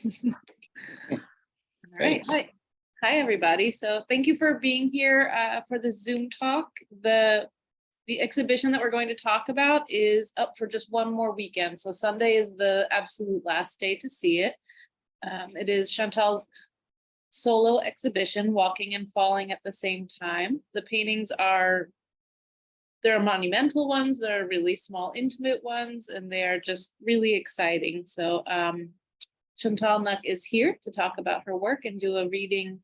All right. Hi, everybody. So thank you for being here for the Zoom talk. The exhibition that we're going to talk about is up for just one more weekend. So Sunday is the absolute last day to see it. It is Chantal's solo exhibition, Walking and Falling at the Same Time. The paintings there are monumental ones, there are really small, intimate ones, and they are just really exciting. So Chantal Wnuk is here to talk about her work and do a reading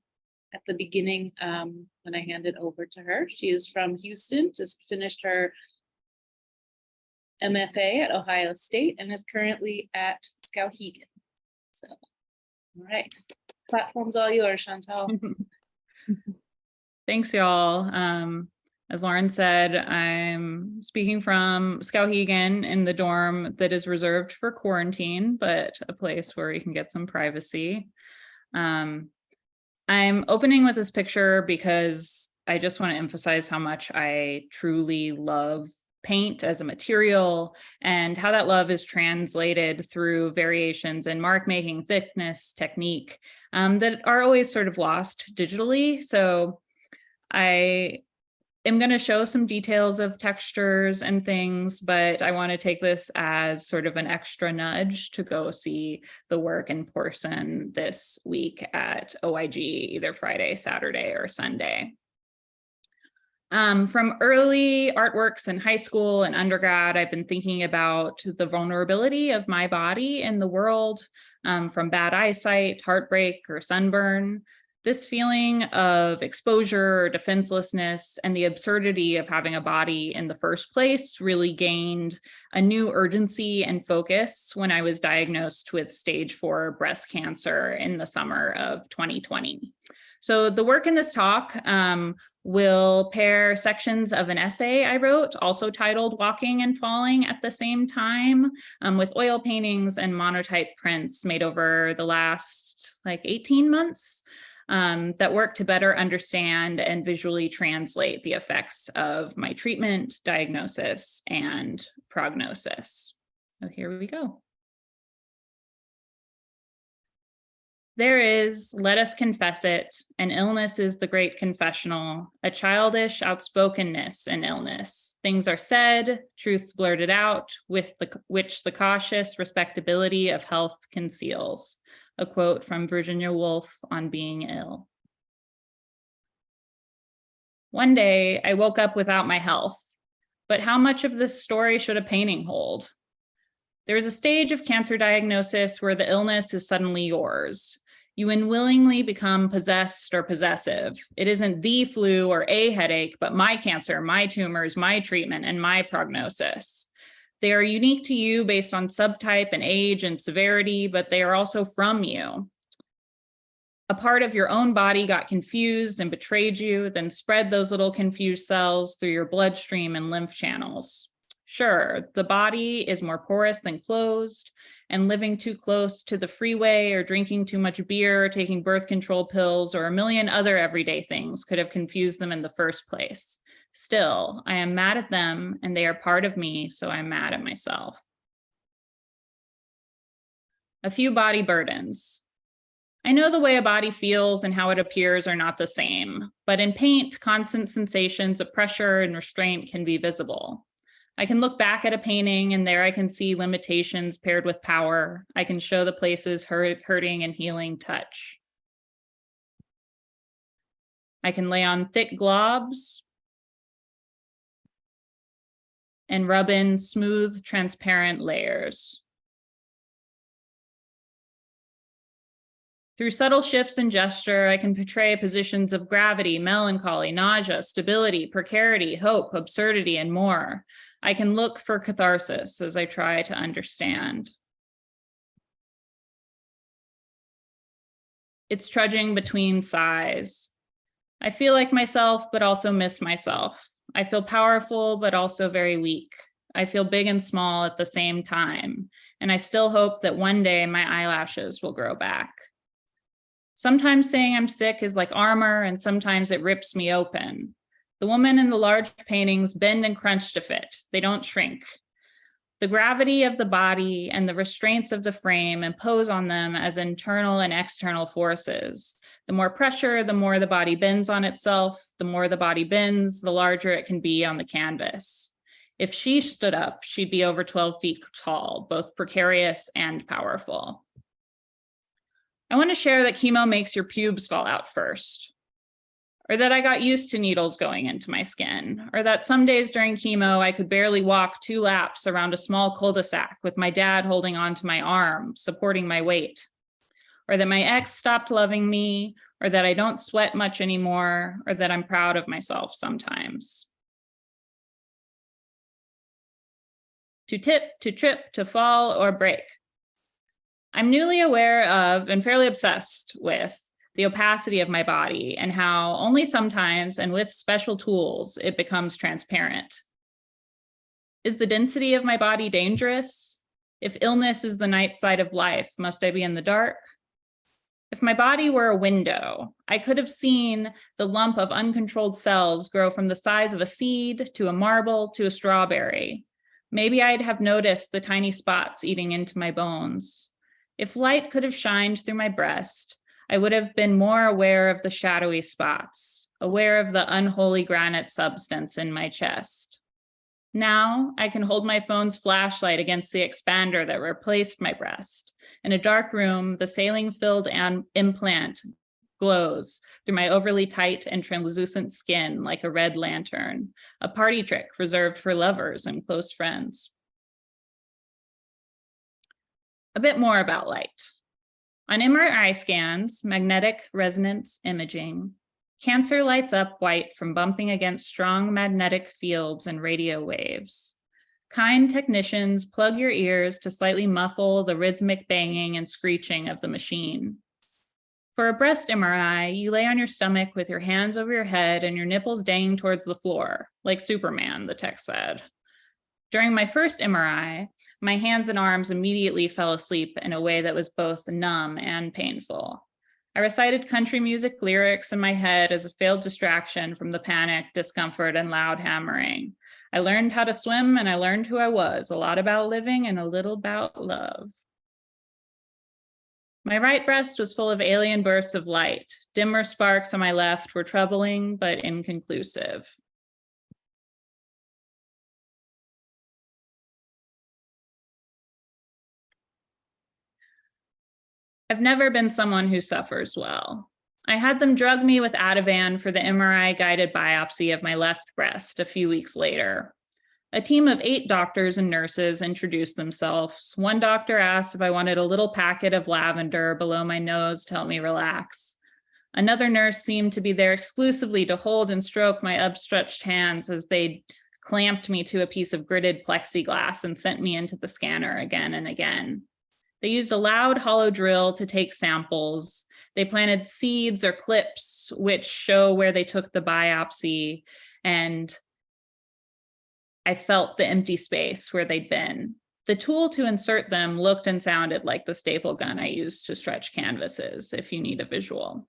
at the beginning when I hand it over to her. She is from Houston, just finished her MFA at Ohio State and is currently at Skowhegan. So, all right, platform's all yours, Chantal. Thanks, y'all. As Lauren said, I'm speaking from Skowhegan in the dorm that is reserved for quarantine, but a place where you can get some privacy. I'm opening with this picture because I just want to emphasize how much I truly love paint as a material and how that love is translated through variations in mark making, thickness, technique that are always sort of lost digitally. So I am going to show some details of textures and things, but I want to take this as sort of an extra nudge to go see the work in person this week at OyG, either Friday, Saturday, or Sunday. From early artworks in high school and undergrad, I've been thinking about the vulnerability of my body in the world, from bad eyesight, heartbreak, or sunburn. This feeling of exposure or defenselessness and the absurdity of having a body in the first place really gained a new urgency and focus when I was diagnosed with stage 4 breast cancer in the summer of 2020. So the work in this talk will pair sections of an essay I wrote, also titled Walking and Falling at the Same Time, with oil paintings and monotype prints made over the last 18 months. That work to better understand and visually translate the effects of my treatment, diagnosis, and prognosis. So here we go. There is, let us confess it, an illness is the great confessional, a childish outspokenness in illness. Things are said, truths blurted out, which the cautious respectability of health conceals. A quote from Virginia Woolf on being ill. One day, I woke up without my health, but how much of this story should a painting hold? There is a stage of cancer diagnosis where the illness is suddenly yours. You unwillingly become possessed or possessive. It isn't the flu or a headache, but my cancer, my tumors, my treatment, and my prognosis. They are unique to you based on subtype and age and severity, but they are also from you. A part of your own body got confused and betrayed you, then spread those little confused cells through your bloodstream and lymph channels. Sure, the body is more porous than closed, and living too close to the freeway or drinking too much beer, or taking birth control pills, or a million other everyday things could have confused them in the first place. Still, I am mad at them, and they are part of me, so I'm mad at myself. A few body burdens. I know the way a body feels and how it appears are not the same, but in paint, constant sensations of pressure and restraint can be visible. I can look back at a painting, and there I can see limitations paired with power. I can show the places hurting and healing touch. I can lay on thick globs and rub in smooth, transparent layers. Through subtle shifts in gesture, I can portray positions of gravity, melancholy, nausea, stability, precarity, hope, absurdity, and more. I can look for catharsis as I try to understand. It's trudging between sighs. I feel like myself, but also miss myself. I feel powerful, but also very weak. I feel big and small at the same time, and I still hope that one day my eyelashes will grow back. Sometimes saying I'm sick is like armor, and sometimes it rips me open. The woman in the large paintings bend and crunch to fit. They don't shrink. The gravity of the body and the restraints of the frame impose on them as internal and external forces. The more pressure, the more the body bends on itself. The more the body bends, the larger it can be on the canvas. If she stood up, she'd be over 12 feet tall, both precarious and powerful. I want to share that chemo makes your pubes fall out first, or that I got used to needles going into my skin, or that some days during chemo, I could barely walk 2 laps around a small cul-de-sac with my dad holding onto my arm, supporting my weight, or that my ex stopped loving me, or that I don't sweat much anymore, or that I'm proud of myself sometimes. To tip, to trip, to fall, or break. I'm newly aware of and fairly obsessed with the opacity of my body and how only sometimes and with special tools it becomes transparent. Is the density of my body dangerous? If illness is the night side of life, must I be in the dark? If my body were a window, I could have seen the lump of uncontrolled cells grow from the size of a seed to a marble to a strawberry. Maybe I'd have noticed the tiny spots eating into my bones. If light could have shined through my breast, I would have been more aware of the shadowy spots, aware of the unholy granite substance in my chest. Now I can hold my phone's flashlight against the expander that replaced my breast. In a dark room, the saline-filled implant glows through my overly tight and translucent skin like a red lantern, a party trick reserved for lovers and close friends. A bit more about light. On MRI scans, magnetic resonance imaging, cancer lights up white from bumping against strong magnetic fields and radio waves. Kind technicians plug your ears to slightly muffle the rhythmic banging and screeching of the machine. For a breast MRI, you lay on your stomach with your hands over your head and your nipples dangling towards the floor, like Superman, the tech said. During my first MRI, my hands and arms immediately fell asleep in a way that was both numb and painful. I recited country music lyrics in my head as a failed distraction from the panic, discomfort, and loud hammering. I learned how to swim and I learned who I was, a lot about living and a little about love. My right breast was full of alien bursts of light. Dimmer sparks on my left were troubling but inconclusive. I've never been someone who suffers well. I had them drug me with Ativan for the MRI-guided biopsy of my left breast a few weeks later. A team of 8 doctors and nurses introduced themselves. One doctor asked if I wanted a little packet of lavender below my nose to help me relax. Another nurse seemed to be there exclusively to hold and stroke my upstretched hands as they clamped me to a piece of gridded plexiglass and sent me into the scanner again and again. They used a loud hollow drill to take samples. They planted seeds or clips which show where they took the biopsy, and I felt the empty space where they'd been. The tool to insert them looked and sounded like the staple gun I used to stretch canvases, if you need a visual.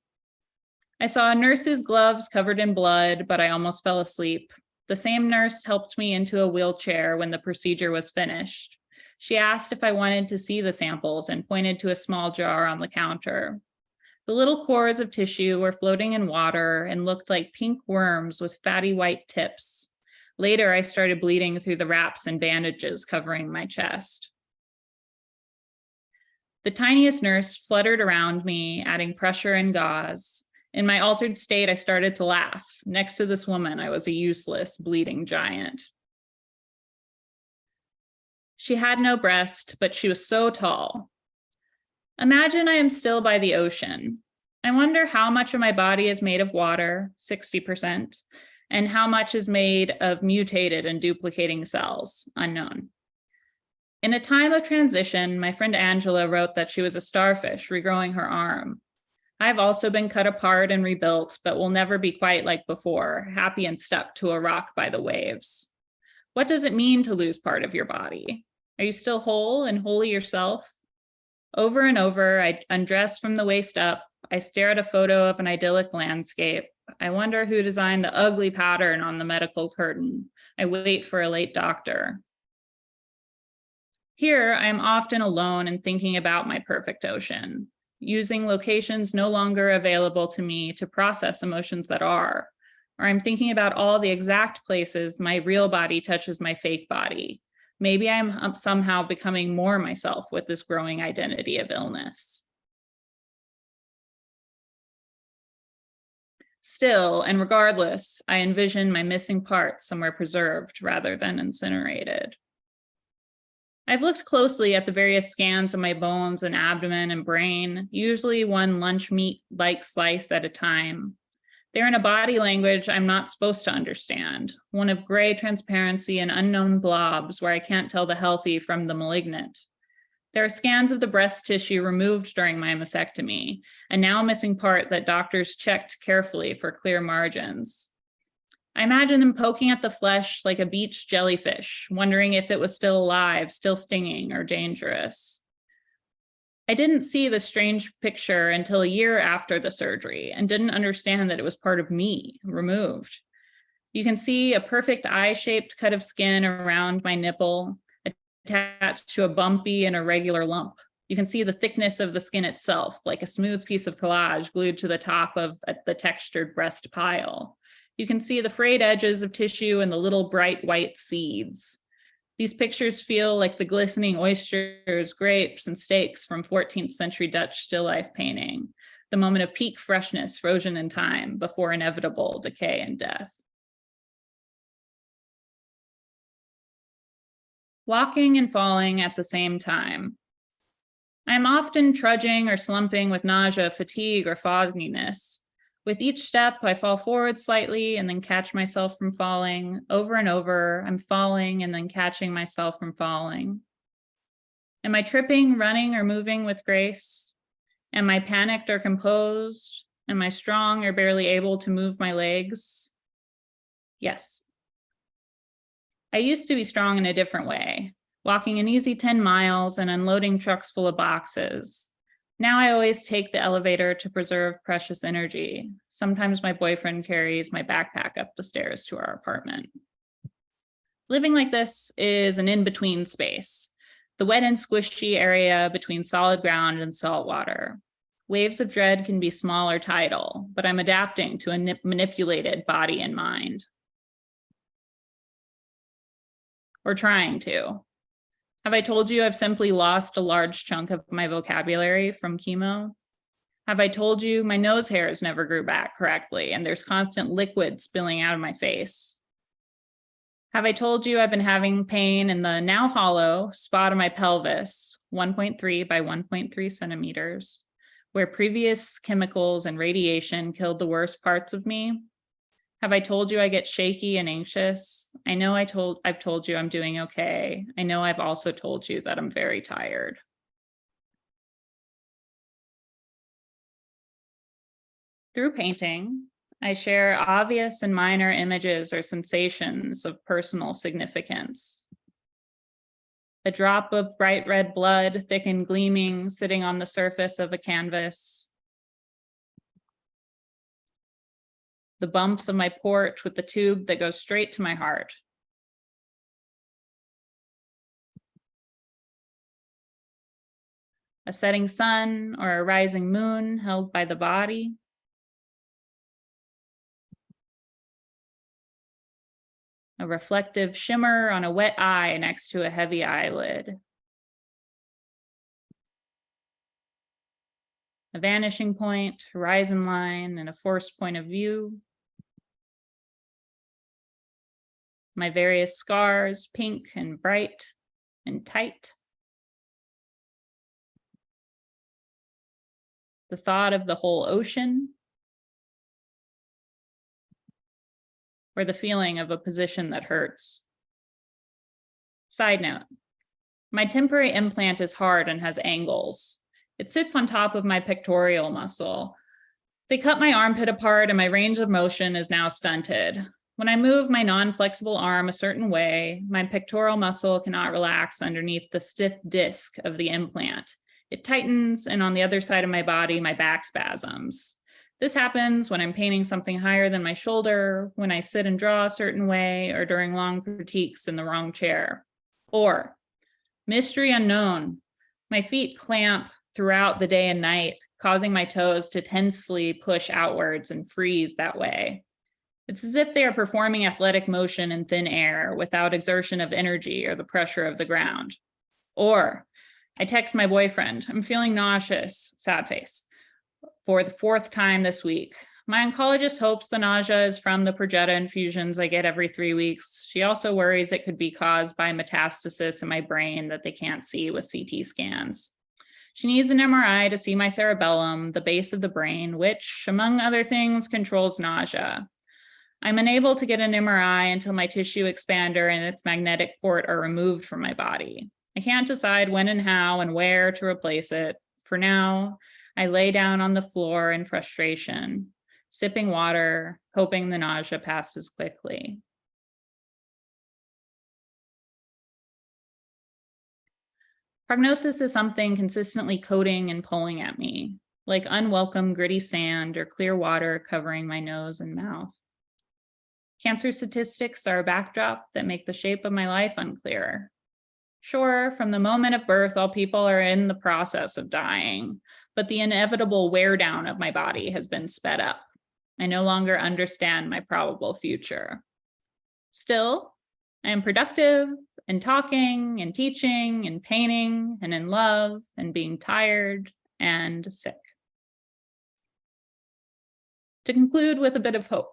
I saw a nurse's gloves covered in blood, but I almost fell asleep. The same nurse helped me into a wheelchair when the procedure was finished. She asked if I wanted to see the samples and pointed to a small jar on the counter. The little cores of tissue were floating in water and looked like pink worms with fatty white tips. Later, I started bleeding through the wraps and bandages covering my chest. The tiniest nurse fluttered around me, adding pressure and gauze. In my altered state, I started to laugh. Next to this woman, I was a useless, bleeding giant. She had no breast, but she was so tall. Imagine I am still by the ocean. I wonder how much of my body is made of water, 60%, and how much is made of mutated and duplicating cells, unknown. In a time of transition, my friend Angela wrote that she was a starfish regrowing her arm. I've also been cut apart and rebuilt, but will never be quite like before, happy and stuck to a rock by the waves. What does it mean to lose part of your body? Are you still whole and wholly yourself? Over and over, I undress from the waist up. I stare at a photo of an idyllic landscape. I wonder who designed the ugly pattern on the medical curtain. I wait for a late doctor. Here, I am often alone and thinking about my perfect ocean, using locations no longer available to me to process emotions that are, or I'm thinking about all the exact places my real body touches my fake body. Maybe I'm somehow becoming more myself with this growing identity of illness. Still, and regardless, I envision my missing parts somewhere preserved rather than incinerated. I've looked closely at the various scans of my bones and abdomen and brain, usually one lunch meat-like slice at a time. They're in a body language I'm not supposed to understand, one of gray transparency and unknown blobs where I can't tell the healthy from the malignant. There are scans of the breast tissue removed during my mastectomy, a now missing part that doctors checked carefully for clear margins. I imagine them poking at the flesh like a beach jellyfish, wondering if it was still alive, still stinging, or dangerous. I didn't see the strange picture until a year after the surgery and didn't understand that it was part of me, removed. You can see a perfect eye-shaped cut of skin around my nipple, attached to a bumpy and irregular lump. You can see the thickness of the skin itself, like a smooth piece of collage glued to the top of the textured breast pile. You can see the frayed edges of tissue and the little bright white seeds. These pictures feel like the glistening oysters, grapes, and steaks from 14th century Dutch still life painting, the moment of peak freshness frozen in time before inevitable decay and death. Walking and falling at the same time. I'm often trudging or slumping with nausea, fatigue, or fogginess. With each step, I fall forward slightly and then catch myself from falling. Over and over, I'm falling and then catching myself from falling. Am I tripping, running, or moving with grace? Am I panicked or composed? Am I strong or barely able to move my legs? Yes. I used to be strong in a different way, walking an easy 10 miles and unloading trucks full of boxes. Now I always take the elevator to preserve precious energy. Sometimes my boyfriend carries my backpack up the stairs to our apartment. Living like this is an in-between space, the wet and squishy area between solid ground and salt water. Waves of dread can be small or tidal, but I'm adapting to a manipulated body and mind. Or trying to. Have I told you I've simply lost a large chunk of my vocabulary from chemo? Have I told you my nose hairs never grew back correctly and there's constant liquid spilling out of my face? Have I told you I've been having pain in the now hollow spot of my pelvis, 1.3 by 1.3 centimeters, where previous chemicals and radiation killed the worst parts of me? Have I told you I get shaky and anxious? I know I've told you I'm doing okay. I know I've also told you that I'm very tired. Through painting, I share obvious and minor images or sensations of personal significance. A drop of bright red blood, thick and gleaming, sitting on the surface of a canvas. The bumps of my port with the tube that goes straight to my heart. A setting sun or a rising moon held by the body. A reflective shimmer on a wet eye next to a heavy eyelid. A vanishing point, horizon line, and a forced point of view. My various scars, pink and bright and tight. The thought of the whole ocean. Or the feeling of a position that hurts. Side note, my temporary implant is hard and has angles. It sits on top of my pectoral muscle. They cut my armpit apart and my range of motion is now stunted. When I move my non-flexible arm a certain way, my pectoral muscle cannot relax underneath the stiff disc of the implant. It tightens, and on the other side of my body, my back spasms. This happens when I'm painting something higher than my shoulder, when I sit and draw a certain way, or during long critiques in the wrong chair. Or Mystery unknown. My feet clamp throughout the day and night, causing my toes to tensely push outwards and freeze that way. It's as if they are performing athletic motion in thin air without exertion of energy or the pressure of the ground. Or I text my boyfriend, I'm feeling nauseous, sad face, for the 4th time this week. My oncologist hopes the nausea is from the Perjeta infusions I get every 3 weeks. She also worries it could be caused by metastasis in my brain that they can't see with CT scans. She needs an MRI to see my cerebellum, the base of the brain, which, among other things, controls nausea. I'm unable to get an MRI until my tissue expander and its magnetic port are removed from my body. I can't decide when and how and where to replace it. For now, I lay down on the floor in frustration, sipping water, hoping the nausea passes quickly. Prognosis is something consistently coating and pulling at me, like unwelcome gritty sand or clear water covering my nose and mouth. Cancer statistics are a backdrop that make the shape of my life unclear. Sure, from the moment of birth, all people are in the process of dying, but the inevitable wear down of my body has been sped up. I no longer understand my probable future. Still, I am productive and talking and teaching and painting and in love and being tired and sick. To conclude with a bit of hope,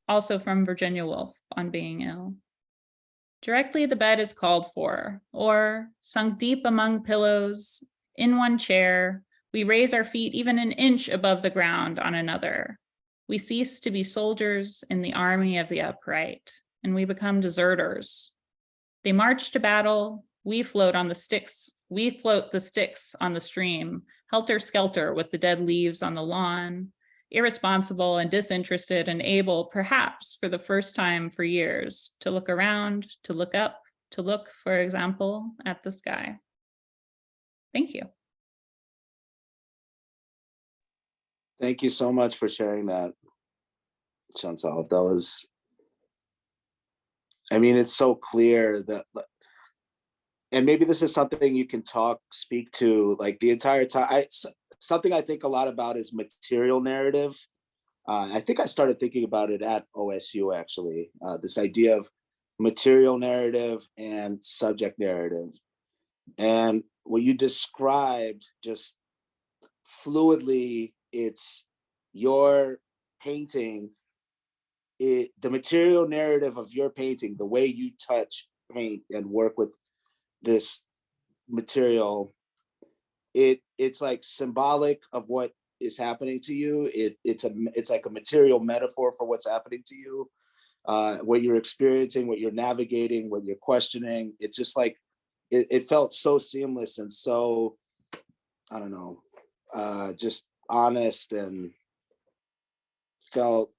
also from Virginia Woolf on being ill. Directly the bed is called for, or sunk deep among pillows, in one chair, we raise our feet even an inch above the ground on another. We cease to be soldiers in the army of the upright, and we become deserters. They march to battle, we float the sticks on the stream, helter-skelter with the dead leaves on the lawn, irresponsible and disinterested and able, perhaps for the first time for years, to look around, to look up, to look, for example, at the sky. Thank you. Thank you so much for sharing that, Chantal. That was, I mean, it's so clear that, and maybe this is something you can speak to like the entire time. Something I think a lot about is material narrative. I think I started thinking about it at OSU, actually, this idea of material narrative and subject narrative. And what you described just fluidly, it's your painting, the material narrative of your painting, the way you touch paint and work with this material, it's like symbolic of what is happening to you. It's like a material metaphor for what's happening to you, what you're experiencing, what you're navigating, what you're questioning. It's just like it felt so seamless and so, I don't know, just honest, and felt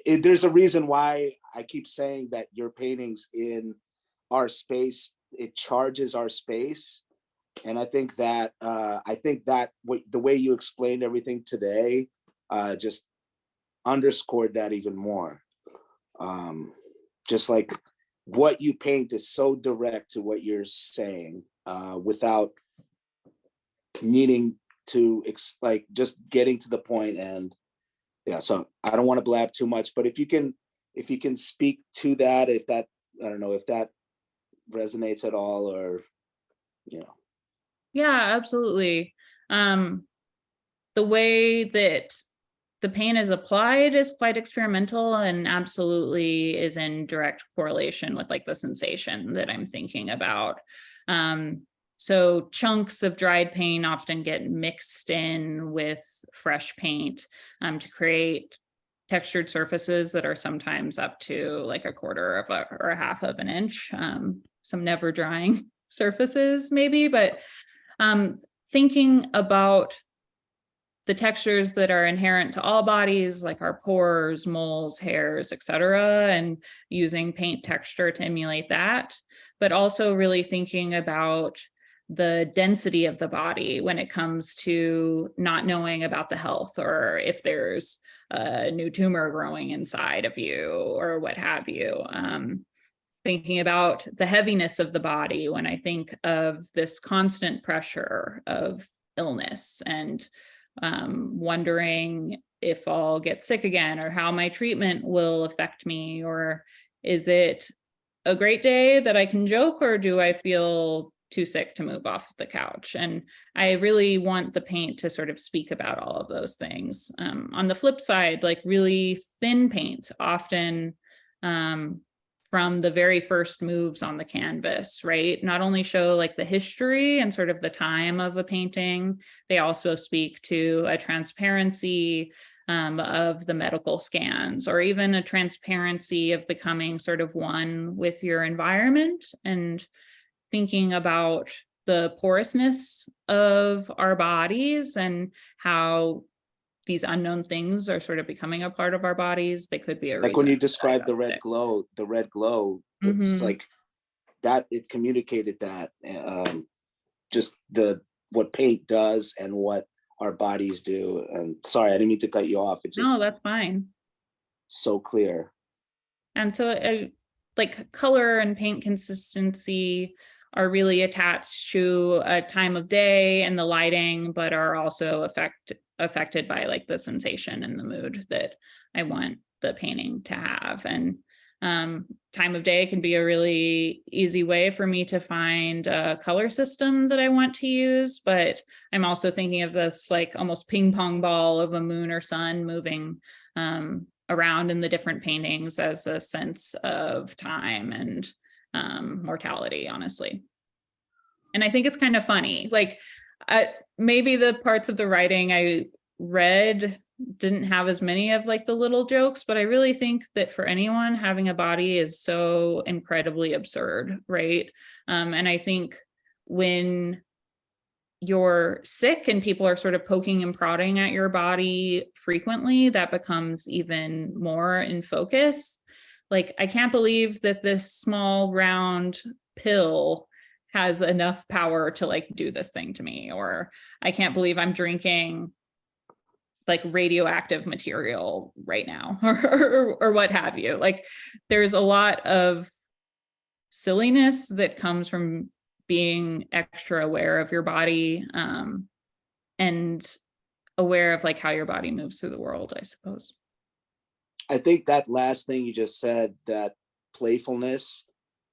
there's a reason why I keep saying that your paintings in our space, it charges our space. And I think that the way you explained everything today just underscored that even more. Just like what you paint is so direct to what you're saying, without needing to like just getting to the point. And yeah, so I don't want to blab too much, but if you can speak to that, if that, I don't know if that resonates at all, or Yeah, absolutely. The way that the paint is applied is quite experimental and absolutely is in direct correlation with like the sensation that I'm thinking about. So chunks of dried paint often get mixed in with fresh paint to create textured surfaces that are sometimes up to like a quarter of or a half of an inch. Some never drying surfaces maybe, but thinking about the textures that are inherent to all bodies, like our pores, moles, hairs, etc., and using paint texture to emulate that, but also really thinking about the density of the body when it comes to not knowing about the health, or if there's a new tumor growing inside of you or what have you. thinking about the heaviness of the body when I think of this constant pressure of illness, and wondering if I'll get sick again, or how my treatment will affect me, or is it a great day that I can joke, or do I feel too sick to move off the couch? And I really want the paint to sort of speak about all of those things. On the flip side, like really thin paint often from the very first moves on the canvas, right? Not only show like the history and sort of the time of a painting, they also speak to a transparency of the medical scans, or even a transparency of becoming sort of one with your environment, and thinking about the porousness of our bodies and how these unknown things are sort of becoming a part of our bodies. They could be a like when you reason described the red glow, it's like that, it communicated that just what paint does and what our bodies do. And sorry, I didn't mean to cut you off. It's just No, that's fine. so clear. And so like color and paint consistency are really attached to a time of day and the lighting, but are also affected by like the sensation and the mood that I want the painting to have. And time of day can be a really easy way for me to find a color system that I want to use, but I'm also thinking of this like almost ping pong ball of a moon or sun moving around in the different paintings as a sense of time and mortality, honestly. And I think it's kind of funny, like maybe the parts of the writing I read didn't have as many of like the little jokes, but I really think that for anyone, having a body is so incredibly absurd, right? And I think when you're sick and people are sort of poking and prodding at your body frequently, that becomes even more in focus. Like, I can't believe that this small round pill has enough power to like do this thing to me, or I can't believe I'm drinking like radioactive material right now, or what have you. Like, there's a lot of silliness that comes from being extra aware of your body, and aware of like how your body moves through the world, I suppose. I think that last thing you just said, that playfulness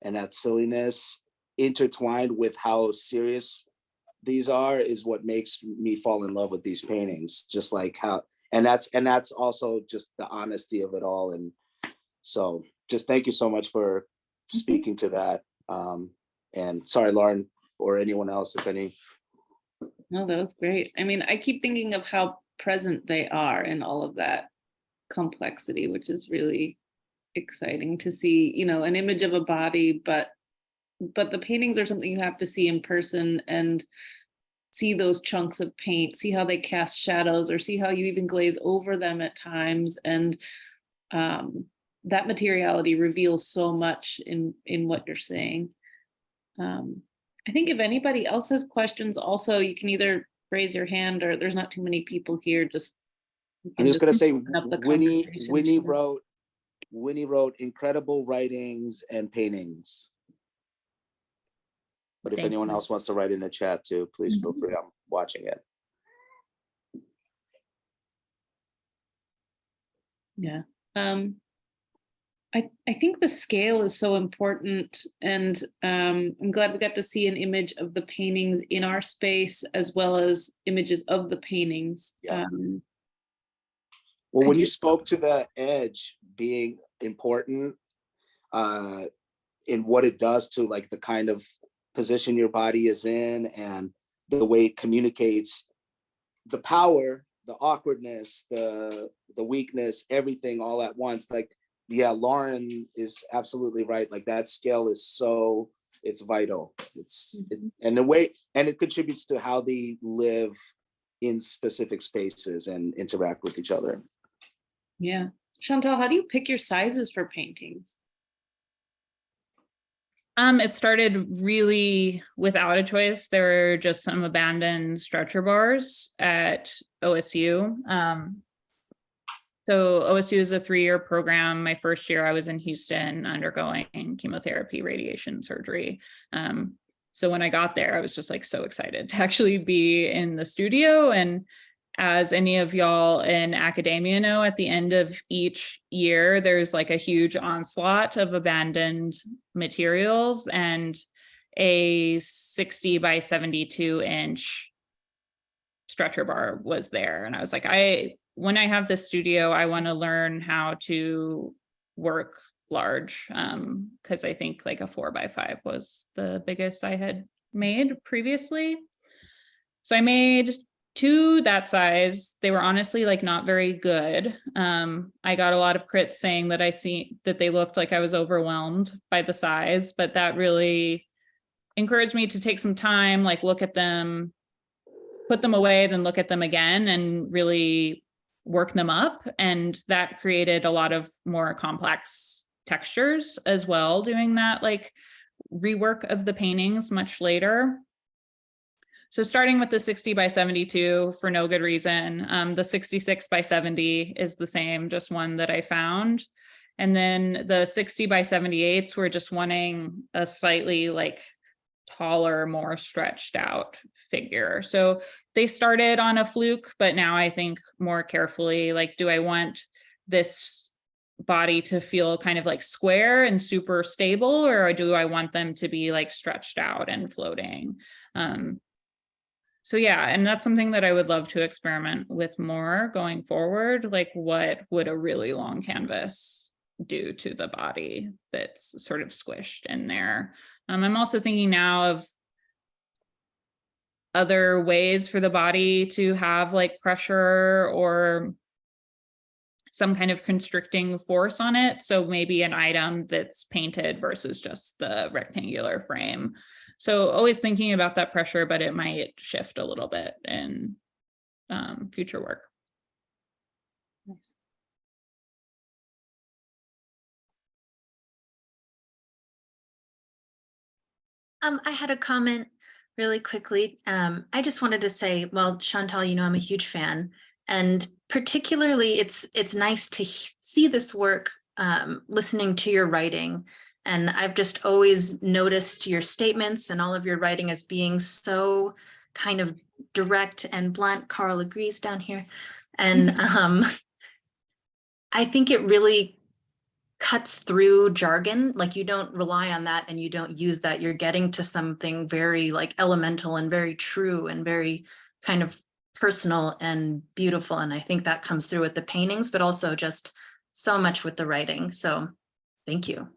and that silliness intertwined with how serious these are, is what makes me fall in love with these paintings. Just like how, and that's also just the honesty of it all. And so just thank you so much for speaking to that. And sorry, Lauren, or anyone else, if any. No, that was great. I mean, I keep thinking of how present they are in all of that complexity, which is really exciting to see, you know, an image of a body, but the paintings are something you have to see in person and see those chunks of paint, see how they cast shadows, or see how you even glaze over them at times. And that materiality reveals so much in what you're saying. I think if anybody else has questions also, you can either raise your hand, or there's not too many people here. I'm just gonna say, Winnie wrote incredible writings and paintings. But if anyone else wants to write in the chat too, please feel free. I'm watching it. Yeah. I think the scale is so important, and I'm glad we got to see an image of the paintings in our space as well as images of the paintings. Yeah. Well, when you spoke to the edge being important in what it does to like the kind of position your body is in, and the way it communicates the power, the awkwardness, the weakness, everything all at once. Like, yeah, Lauren is absolutely right. Like, that scale is so, it's vital. And the way, and it contributes to how they live in specific spaces and interact with each other. Yeah. Chantal, how do you pick your sizes for paintings? It started really without a choice. There were just some abandoned stretcher bars at OSU. So OSU is a 3-year program. My first year I was in Houston undergoing chemotherapy, radiation surgery. So when I got there, I was just like so excited to actually be in the studio. And as any of y'all in academia know, at the end of each year, there's like a huge onslaught of abandoned materials, and a 60 by 72 inch stretcher bar was there. And I was like, when I have this studio, I want to learn how to work large, because I think like a 4x5 was the biggest I had made previously. So I made 2 that size. They were honestly like not very good. I got a lot of crits saying that they looked like I was overwhelmed by the size, but that really encouraged me to take some time, like look at them, put them away, then look at them again and really work them up. And that created a lot of more complex textures as well, doing that like rework of the paintings much later. So starting with the 60 by 72 for no good reason, the 66 by 70 is the same, just one that I found. And then the 60 by 78s were just wanting a slightly like taller, more stretched out figure. So they started on a fluke, but now I think more carefully, like, do I want this body to feel kind of like square and super stable, or do I want them to be like stretched out and floating? So yeah, and that's something that I would love to experiment with more going forward. Like, what would a really long canvas do to the body that's sort of squished in there? I'm also thinking now of other ways for the body to have like pressure or some kind of constricting force on it. So maybe an item that's painted versus just the rectangular frame. So always thinking about that pressure, but it might shift a little bit in future work. Nice. I had a comment really quickly. I just wanted to say, well, Chantal, you know, I'm a huge fan, and particularly it's nice to see this work, listening to your writing. And I've just always noticed your statements and all of your writing as being so kind of direct and blunt. Carl agrees down here. And I think it really cuts through jargon. Like, you don't rely on that and you don't use that. You're getting to something very like elemental and very true and very kind of personal and beautiful. And I think that comes through with the paintings, but also just so much with the writing. So thank you.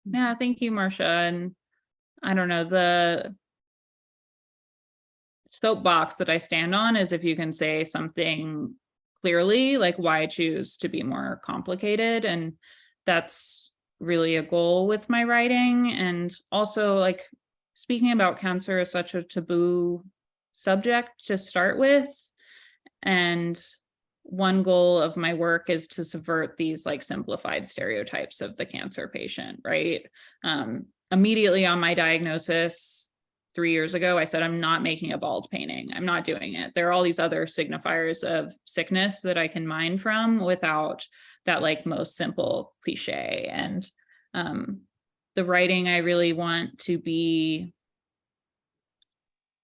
Yeah, thank you, Marcia. And I don't know, the soapbox that I stand on is if you can say something clearly, like why choose to be more complicated? And that's really a goal with my writing. And also, like, speaking about cancer is such a taboo subject to start with. And one goal of my work is to subvert these like simplified stereotypes of the cancer patient, right? Immediately on my diagnosis 3 years ago, I said, I'm not making a bald painting. I'm not doing it. There are all these other signifiers of sickness that I can mine from without that like most simple cliche. And the writing, I really want to be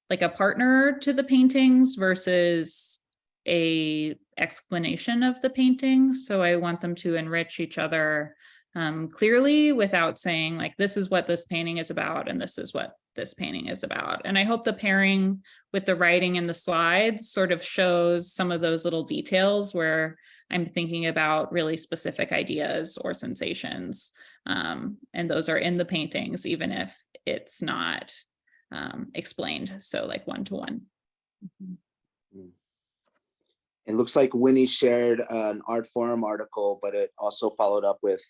like a partner to the paintings versus a explanation of the paintings. So I want them to enrich each other clearly without saying like, this is what this painting is about and this is what this painting is about. And I hope the pairing with the writing and the slides sort of shows some of those little details where I'm thinking about really specific ideas or sensations. And those are in the paintings, even if it's not explained. So like one-to-one. Mm-hmm. It looks like Winnie shared an Art Forum article, but it also followed up with,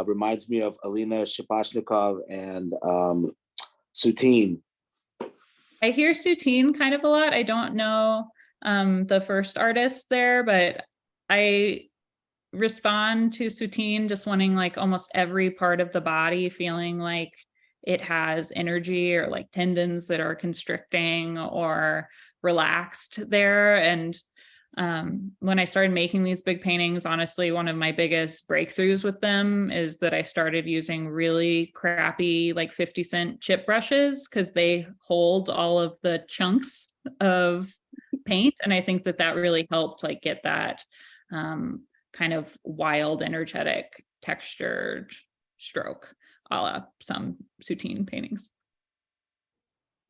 reminds me of Alina Shapashnikov and Soutine. I hear Soutine kind of a lot. I don't know the first artist there, but I respond to Soutine just wanting like almost every part of the body feeling like it has energy or like tendons that are constricting or relaxed there. And When I started making these big paintings, honestly, one of my biggest breakthroughs with them is that I started using really crappy, like 50-cent chip brushes, because they hold all of the chunks of paint. And I think that that really helped like get that kind of wild, energetic, textured stroke, a la some Soutine paintings.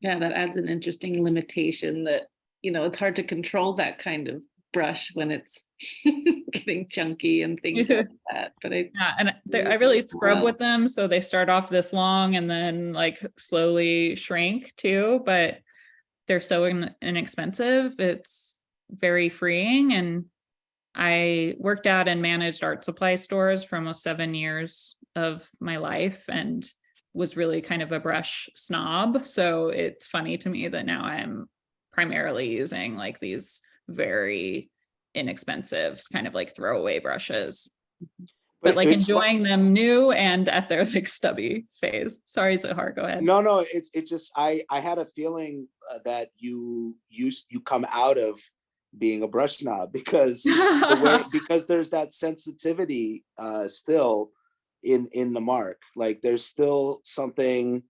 Yeah, that adds an interesting limitation that, it's hard to control that kind of brush when it's getting chunky and things like that. But I really scrub with them, so they start off this long and then like slowly shrink too, but they're so inexpensive. It's very freeing. And I worked at and managed art supply stores for almost 7 years of my life and was really kind of a brush snob. So it's funny to me that now I'm primarily using like these very inexpensive kind of like throwaway brushes, but like enjoying them new and at their like stubby phase. Sorry, Zahar, go ahead. No, it's just I had a feeling that you come out of being a brush snob because because there's that sensitivity still in the mark. Like there's still something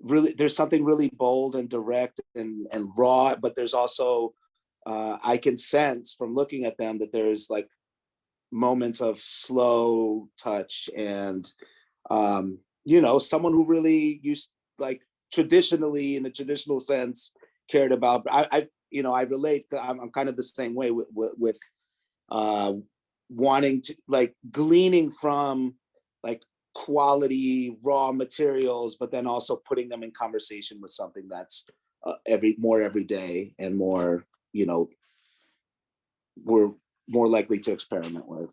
really bold and direct and raw, but there's also I can sense from looking at them that there's like moments of slow touch and someone who really used like traditionally in a traditional sense cared about. I relate. I'm kind of the same way with wanting to like gleaning from like quality raw materials, but then also putting them in conversation with something that's more everyday and more, we're more likely to experiment with.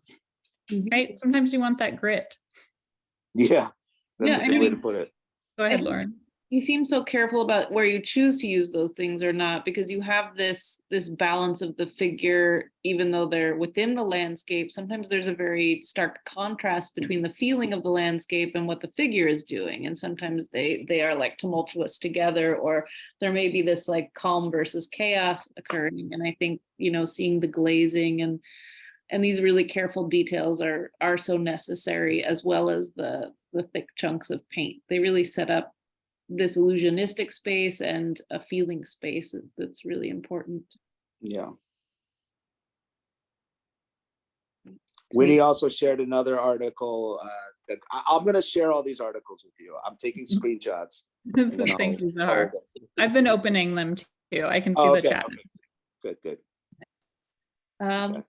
Right. Sometimes you want that grit. Yeah. That's a good way to put it. Go ahead, Lauren. You seem so careful about where you choose to use those things or not, because you have this balance of the figure, even though they're within the landscape. Sometimes there's a very stark contrast between the feeling of the landscape and what the figure is doing. And sometimes they are like tumultuous together, or there may be this like calm versus chaos occurring. And I think, seeing the glazing and these really careful details are so necessary, as well as the thick chunks of paint. They really set up this illusionistic space and a feeling space that's really important. Yeah. Whearty also shared another article. That I'm going to share all these articles with you. I'm taking screenshots. Thank you, Zahar. I've been opening them too. I can see the chat. Okay. Good.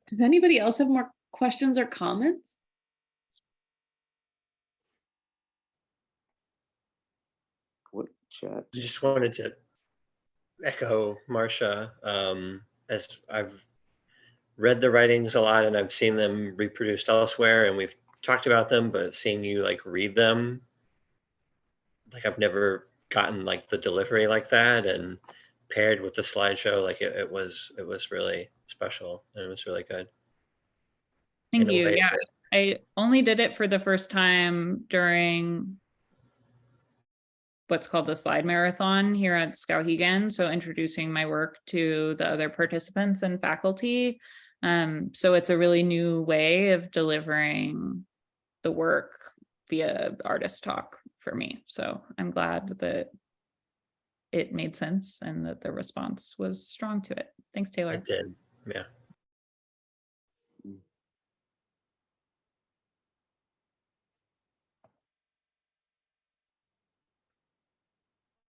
Does anybody else have more questions or comments? What chat? I just wanted to echo Marcia. As I've read the writings a lot and I've seen them reproduced elsewhere and we've talked about them, but seeing you like read them, like I've never gotten like the delivery like that, and paired with the slideshow, like it was really special and it was really good. Thank you. Yeah, I only did it for the first time during what's called the slide marathon here at Skowhegan. So introducing my work to the other participants and faculty. So it's a really new way of delivering the work via artist talk for me. So I'm glad that it made sense and that the response was strong to it. Thanks, Taylor. It did, yeah.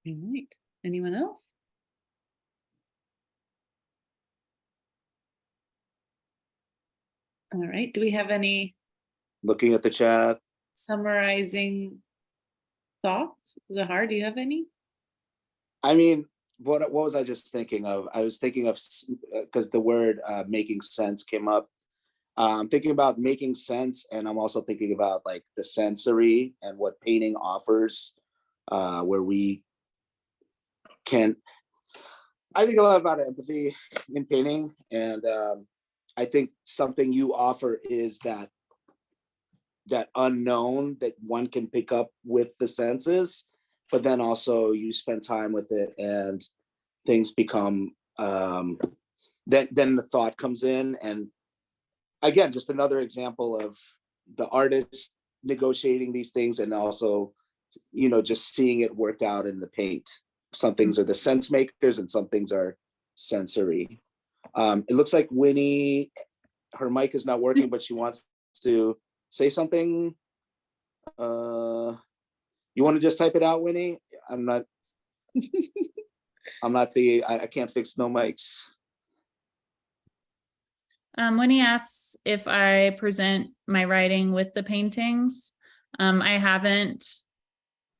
All right. Anyone else? All right. Do we have any? Looking at the chat. Summarizing thoughts? Zahar, do you have any? I mean, what was I just thinking of? I was thinking of, because the word making sense came up. I'm thinking about making sense, and I'm also thinking about like the sensory and what painting offers, where we can. I think a lot about empathy in painting, and I think something you offer is that unknown that one can pick up with the senses, but then also you spend time with it and things become then the thought comes in. And again, just another example of the artist negotiating these things, and also, you know, just seeing it work out in the paint. Some things are the sense makers and some things are sensory. It looks like Winnie, her mic is not working, but she wants to say something. You want to just type it out, Winnie? I can't fix no mics. Winnie asks if I present my writing with the paintings. I haven't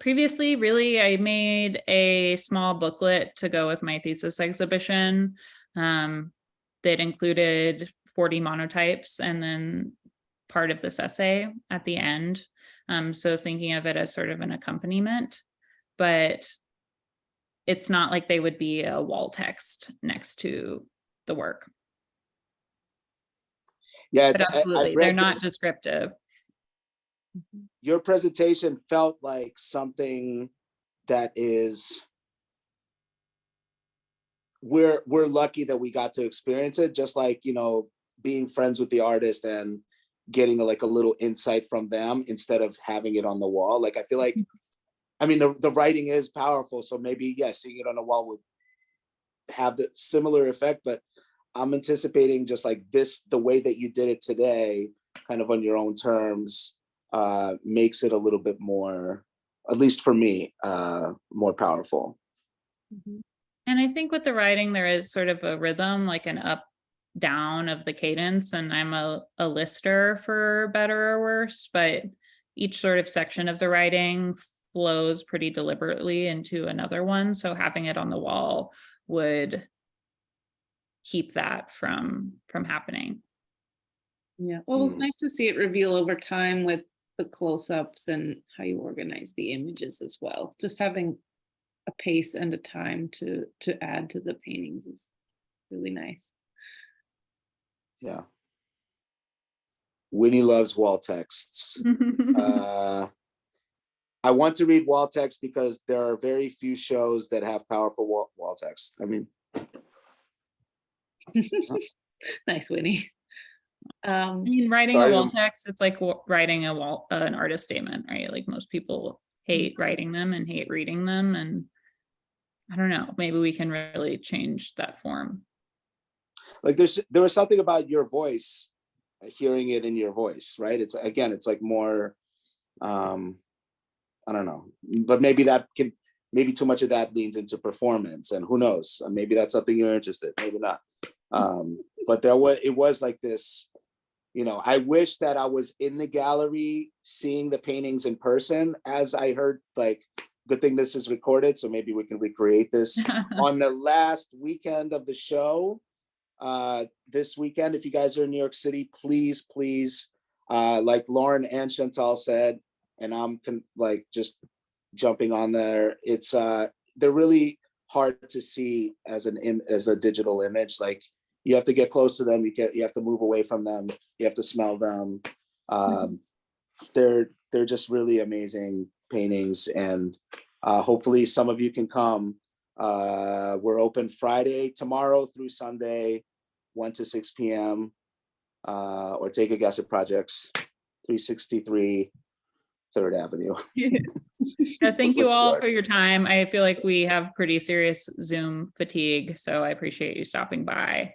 previously. Really, I made a small booklet to go with my thesis exhibition that included 40 monotypes and then part of this essay at the end. So thinking of it as sort of an accompaniment, but it's not like they would be a wall text next to the work. Yeah, But absolutely, they're not descriptive. Your presentation felt like something that is, we're lucky that we got to experience it, just like, you know, being friends with the artist and getting like a little insight from them instead of having it on the wall. Like, I feel like, I mean, the writing is powerful, so maybe, yeah, seeing it on the wall would have the similar effect, but I'm anticipating just like this, the way that you did it today, kind of on your own terms, makes it a little bit more, at least for me, more powerful. And I think with the writing, there is sort of a rhythm, like an up down of the cadence, and I'm a lister for better or worse, but each sort of section of the writing flows pretty deliberately into another one. So having it on the wall would keep that from happening. Yeah, well, it was nice to see it reveal over time with the close-ups and how you organize the images as well. Just having a pace and a time to add to the paintings is really nice. Yeah. Winnie loves wall texts. I want to read wall text because there are very few shows that have powerful wall text. I mean, nice, Winnie. I mean, writing Sorry, a wall text, it's like writing an artist statement, right? Like most people hate writing them and hate reading them, and I don't know, maybe we can really change that form. like there was something about your voice, hearing it in your voice, right? It's, again, it's like more, I don't know, but maybe too much of that leans into performance, and who knows, maybe that's something you're interested, maybe not. But it was like this, you know, I wish that I was in the gallery seeing the paintings in person. As I heard, like, good thing this is recorded, so maybe we can recreate this on the last weekend of the show. This weekend, if you guys are in New York City, please, like Lauren and Chantal said, and I'm like just jumping on there, it's they're really hard to see as a digital image. Like, you have to get close to them, you have to move away from them, you have to smell them. They're just really amazing paintings, and hopefully some of you can come. We're open Friday, tomorrow through Sunday, 1 to 6 p.m. Or take a guess at Projects, 363 3rd Avenue. Thank you all for your time. I feel like we have pretty serious Zoom fatigue, so I appreciate you stopping by,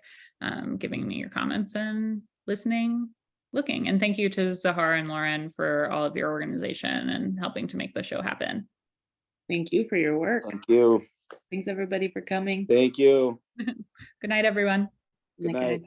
giving me your comments and listening, looking. And thank you to Zahar and Lauren for all of your organization and helping to make the show happen. Thank you for your work. Thank you. Thanks everybody for coming. Thank you. Good night, everyone. Good night.